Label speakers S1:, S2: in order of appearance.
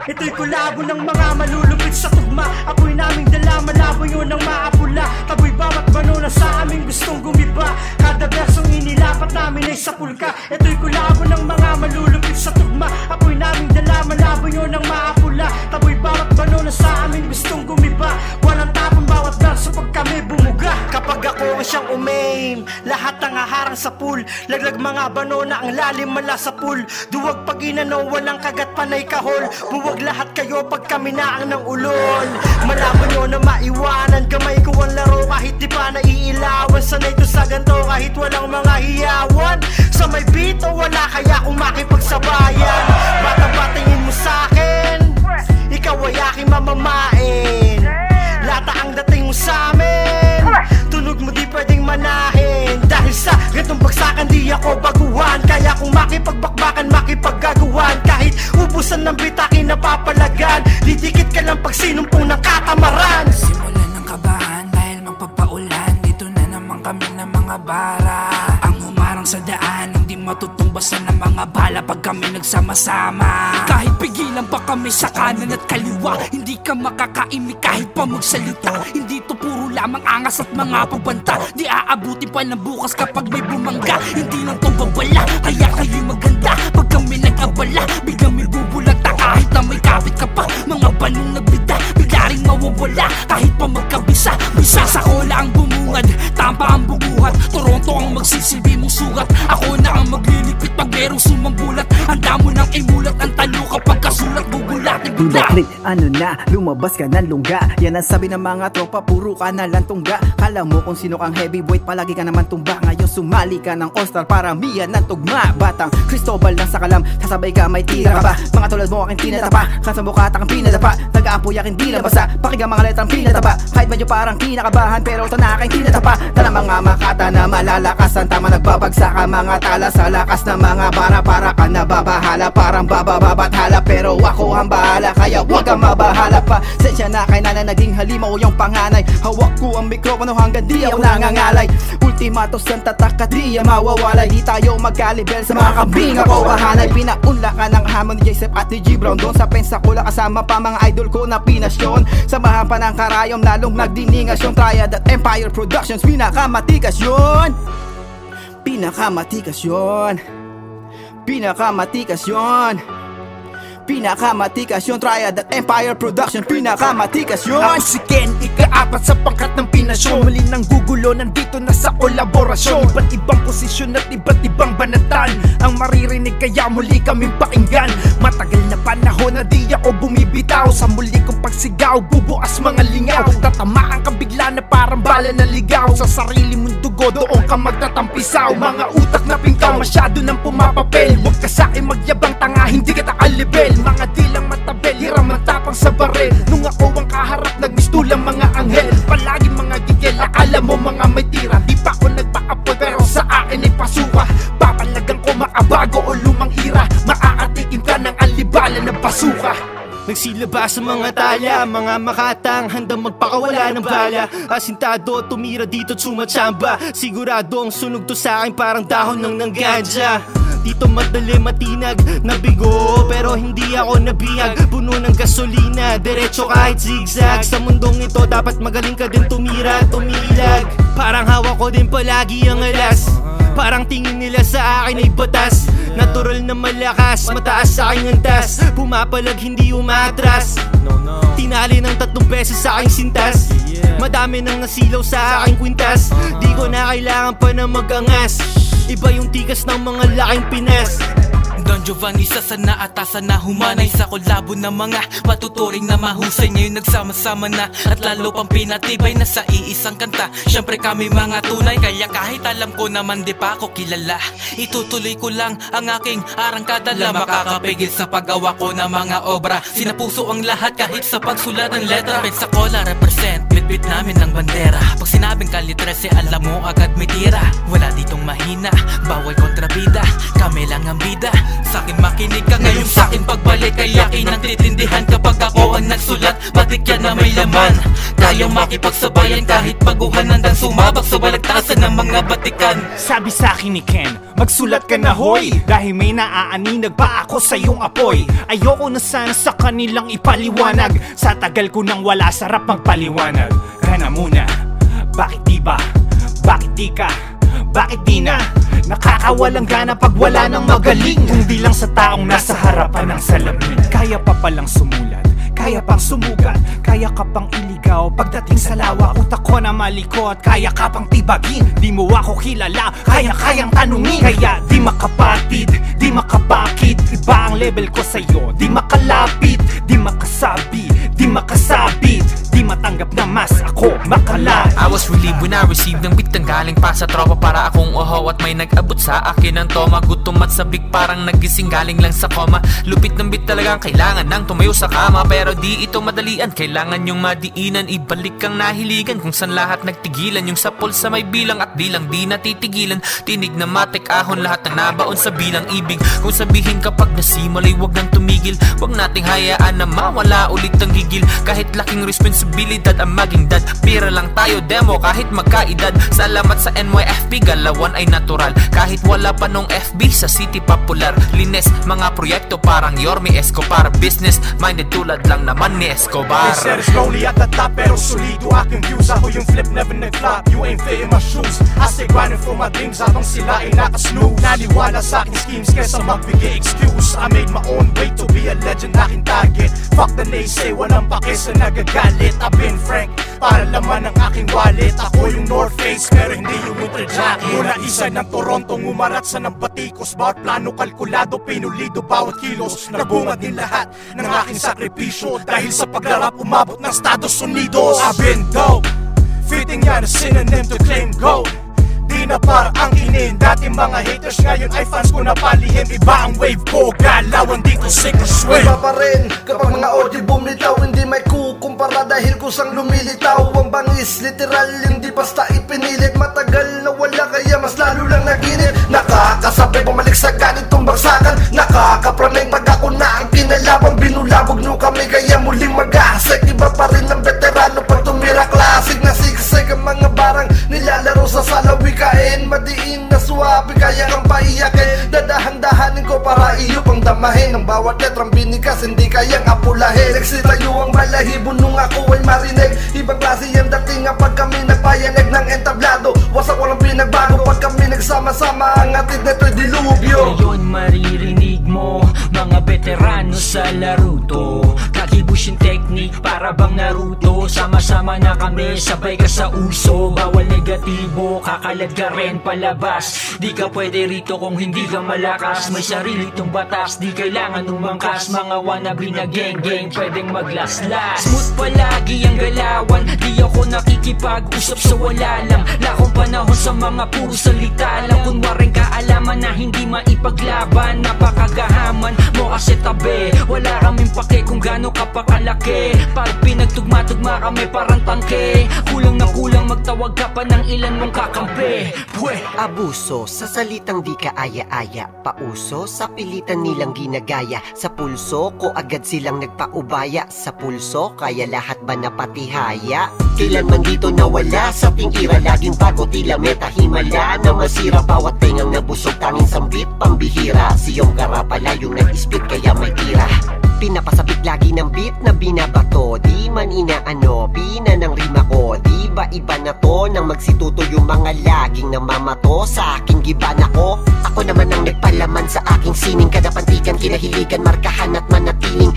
S1: Ito'y kulabo ng mga malulupit sa tugma. Apoy naming dala, malabo yun ang maapula. Taboy bawat bano na sa aming gustong gumiba. Kada bersong inilapat namin ay sapulka. Ito'y kulabo ng mga malulupit sa tugma. Apoy naming dala, malabo yun ang maapula. Taboy bawat bano na sa aming gustong gumiba. Walang tapon bawat verso pag kami bumuga. Kapag ako ang siyang umaim, lahat ang haharang sa pool. Laglag mga bano na ang lalim mala sa pool. Duwag pag inanaw, walang kagat panay kahol. Buwag lahat kayo pag kami na ang ng ulol. Malaman nyo na maiwanan, kamay ko ang laro kahit di pa naiilawan. Sanay to sa ganto kahit walang mga hiyawan. Sa may beat o wala kaya kung makipagsabayan. Bata-bata tingin mo sa'kin, ikaw ay aking mamamain. Lata ang dating mo sa'min, tunog mo di pwedeng manahin. Dahil sa gantong bagsakan di ako baguhan. Kaya kung makipagbakbakan, makipaggagawan. Kahit ubusan ng bitakin napapalagan, didikit ka lang pag sinumpong ng katamaran.
S2: Simulan ng kabahan dahil magpapaulan. Dito na naman kami ng mga bara. Ang humarang sa daan, hindi matutumbasan ng mga bala pag kami nagsama-sama. Kahit pigilan pa kami sa kanan at kaliwa, hindi ka makakaimik kahit pa magsalita. Hindi to puro lamang angas at mga pagbanta. Di aabutin pa ng bukas kapag may bumangga. Hindi lang to babala, kaya kayo'y maganda. Pag kami nag-abala, biglang may bubulagta. Kahit na may kapit ka pa, mga banong nagbida, bigla rin mawawala kahit pa magkabisa. Bisa sa kola ang bumungad, tampa ang bubuhat. Toronto ang magsisilbi mong sugat. Ako na ang magliligpit pag merong sumambulat. Handa mo nang imulat ang talo kapag kasulat. Bubulatin bigla.
S3: Ano na, lumabas ka ng lungga. Yan ang sabi ng mga tropa, puro ka na lang tungga. Kala mo kung sino kang heavyweight, palagi ka naman tumba. Ngayon sumali ka ng all-star para miyan ng tugma. Batang Cristobal lang sa kalam, sasabay ka may tira ka ba? Mga tulad mo aking tinatapa, kansa mo ka takang pinadapa. Nag-aapoy aking dila basa, pakigang mga letrang pinatapa. Kahit medyo parang kinakabahan, pero ito na aking tinatapa. Tala mga makata na malalakasan, tama nagbabagsak ang mga tala sa lakas ng mga bara. Para ka nababahala, parang bababathala, pero ako ang bahala, kaya huwag kang mabahala pa. Sensya na kay nana, naging halimaw yung panganay. Hawak ko ang mikropono hanggang di ako nangangalay. Ultimatos ng tatak at di mawawalay. Di tayo magkalibel sa mga kambing ako bahanay. Pinaunla ka ng hamon ni Joseph at ni G Brown. Doon sa Pensacola kasama pa mga idol ko na pinasyon. Samahan pa ng karayom, lalong nagdiningasyon. Triad at Empire Productions, pinakamatikas yun. Pinakamatikas yun. Pinakamatikas yun. Pinakamatikas yun. Triad at Empire Production, pinakamatikas yun.
S2: Ako si Ken, ika-apat sa pangkat ng pinasyon. Muli ng gugulo, nandito na sa kolaborasyon. Iba't ibang posisyon at iba't ibang banatan ang maririnig, kaya muli kaming pakinggan. Matagal na panahon na di ako bumibitaw. Sa muli kong pagsigaw, bubuas mga lingaw. Tatamaan ka bigla na parang bala na ligaw. Sa sarili mong dugo, doon ka magtatampisaw. Mga utak na pingkaw, masyado nang pumapapel. Huwag ka sa'kin magyabang, tanga, hindi kita kalibel. Mga dilang matabel, hiram ang tapang sa barel. Nung ako ang kaharap, nagmistulang mga anghel. Palagi mga gigil, akala mo mga may tira. Di pa ako nagpa-apoy, pero sa akin ay pasuka. Papalagang ko makabago o lumang ira. Maaatikim ka ng alibala na pasuka.
S4: Nagsilaba sa mga tala, mga makatang handang magpakawala ng bala. Asintado, tumira dito at sumatsamba. Sigurado ang sunog to sa akin parang dahon ng ganja. Dito madali matinag, nabigo, pero hindi ako nabihag. Puno ng gasolina, diretso kahit zigzag. Sa mundong ito dapat magaling ka din tumira at tumilag. Parang hawak ko din palagi ang alas. Parang tingin nila sa akin ay batas. Natural na malakas, mataas sa aking antas. Pumapalag hindi umatras. Tinali ng 3 beses sa aking sintas. Madami nang nasilaw sa aking kwintas. Di ko na kailangan pa na mag-angas. Iba yung tikas ng mga laking Pinas.
S2: Don Giovanni sa atasan na humanay sa kolabo ng mga matuturing na mahusay. Ngayon nagsama-sama na at lalo pang pinatibay na sa iisang kanta. Siyempre kami mga tunay, kaya kahit alam ko naman di pa ako kilala, itutuloy ko lang ang aking arangkadala. Makakapigil sa paggawa ko ng mga obra. Sinapuso ang lahat kahit sa pagsulat ng letra. Pensacola represent with Bitbit namin ng bandera. Pag sinabing Kali 13, alam mo agad may tira. Wala ditong mahina, bawal kontrabida. Kami lang ang bida. Sa'kin makinig ka ngayon sa'kin pagbalik. Ay yakin ang titindihan kapag ako ang nagsulat. Matik yan na may laman. Kayang makipagsabayan kahit baguhan. Handang sumabak sa balagtasan ng mga batikan.
S5: Sabi sa'kin ni Ken, magsulat ka na hoy, dahil may naaaninag pa ako sa iyong apoy. Ayoko na sana sa kanilang ipaliwanag. Sa tagal ko nang wala, sarap magpaliwanag. Kana muna, bakit di ba? Bakit di ka? Bakit di na? Nakakawalang gana pag wala nang magaling. Kung di lang sa taong nasa harapan ng salamin. Kaya pa palang sumulat, kaya pang sumugat, kaya ka pang iligaw. Pagdating sa lawa, utak ko na malikot. Kaya ka pang tibagin, di mo ako kilala. Kayang tanungin, kaya di makapatid, di makabakit. Iba ang level ko sa'yo, di makalapit, di makasabi, di makasabit, di matanggap na mas ako makalapit.
S2: I was relieved when I received ng beat. Galing pa sa tropa para akong uhaw. At may nag-abot sa akin ng toma. Gutom at sabik parang nagising galing lang sa koma. Lupit ng beat talagang kailangan nang tumayo sa kama. Pero di ito madalian, kailangan yung madiinan. Ibalik ang nahiligan kung saan lahat nagtigilan. Yung sa pulsa may bilang at bilang di natitigilan. Tinig na matik ahon, lahat ng nabaon sa bilang ibig. Kung sabihin kapag nasimulay wag nang tumigil. Wag nating hayaan na mawala ulit ang gigil. Kahit laking responsibilidad ang maging dad. Pira lang tayo demo kahit magkaedad. Salamat sa NYFP, galawan ay natural. Kahit wala pa nung FB sa City Popular. Lines, mga proyekto parang Yorme Escobar. Business minded tulad lang naman ni Escobar.
S1: They said it's lonely at the top pero solido aking views. Ako yung flip, never nag-flop, you ain't fit in my shoes. I stay grinding for my dreams habang sila ay nakasnooze. Naliwala sa aking schemes kesa magbigay excuse. I made my own way to be a legend, aking target. Fuck the naysay, walang pake sa nagagalit. I've been frank, para laman ang aking wallet. Ako yung North Face pero hindi yung Ultra Jacket. Mula isa ng Toronto, ngumarat sa ng batikos. Bawat plano kalkulado, pinulido bawat kilos. Nabungad din lahat ng aking sakripisyo. Dahil sa paglarap umabot ng Estados Unidos. I've been dope, fitting yan a synonym to claim gold. Di na para ang inin, dati mga haters ngayon ay fans ko na palihim. Iba ang wave ko, galawan dito sick or swim.
S6: Iba pa rin kapag mga audio bumitaw. Hindi may kukumpara dahil kusang lumilitaw. Ang bangis literal, hindi basta ipinilit. Matagal na wala kaya mas lalo lang naginip. Nakakasabay bumalik sa ganitong bagsakan. Nakakapranay pag ako na ang kinalabang. Binulabog nyo kami kaya muling mag-ahasik. Iba pa rin ang veterano pag tumira classic. Nasiksik ang mga barang nilalaro sa salawi. Kain, madiin na suwabe, kaya kang paiyakin. Dadahan-dahanin ko para iyo pang damahin. Ang bawat letrang binigas, hindi kayang apulahin. Nagsitayo ang balahibo nung ako ay marinig. Ibang klase yan dating pag kami nagpayanag ng entablado. Wasak walang pinagbago pag kami nagsama-sama. Ang atid neto'y dilubyo.
S7: Ngayon maririnig mo mga veterano sa laro to. Kakibus yung technique para bang Naruto. Sama-sama na kami, sabay ka sa uso. Bawal negatibo, kakalag ka rin palabas. Di ka pwede rito kung hindi ka malakas. May sarili tong batas, di kailangan umangkas. Mga wannabe na gang-gang, pwedeng maglaslas. Smooth palagi ang galawan, di ako nakikipag-usap sa wala lang. Lakong panahon sa mga puro salita lang. Kunwaring kaalaman na hindi maipaglaban. Napakagahaman mo kasi tabi. Wala kaming pake kung gaano ka pa kalaki. Pag pinagtugma-tugma kami parang tangke. Kulang na kulang magtawag ka pa ng ilan mong kakampi.
S8: Abuso sa salitang di kaaya-aya. Pauso sa pilitan nilang ginagaya. Sa pulso ko agad silang nagpaubaya. Sa pulso kaya lahat ba napatihaya? Kailan man dito nawala sa pingira. Laging bago tila metahimala na masira. Bawat tengang nabusog tanging sambit pambihira. Siyong kara pala yung nag-spit kaya may tira. Pinapasabit lagi ng beat na binabato. Di man inaano, pina ng rima ko. Di ba iba na to nang magsituto yung mga laging namamato. Sa aking giban ako naman ang nagpalaman sa aking sining. Kada pantikan, kinahiligan, markahan at manatiling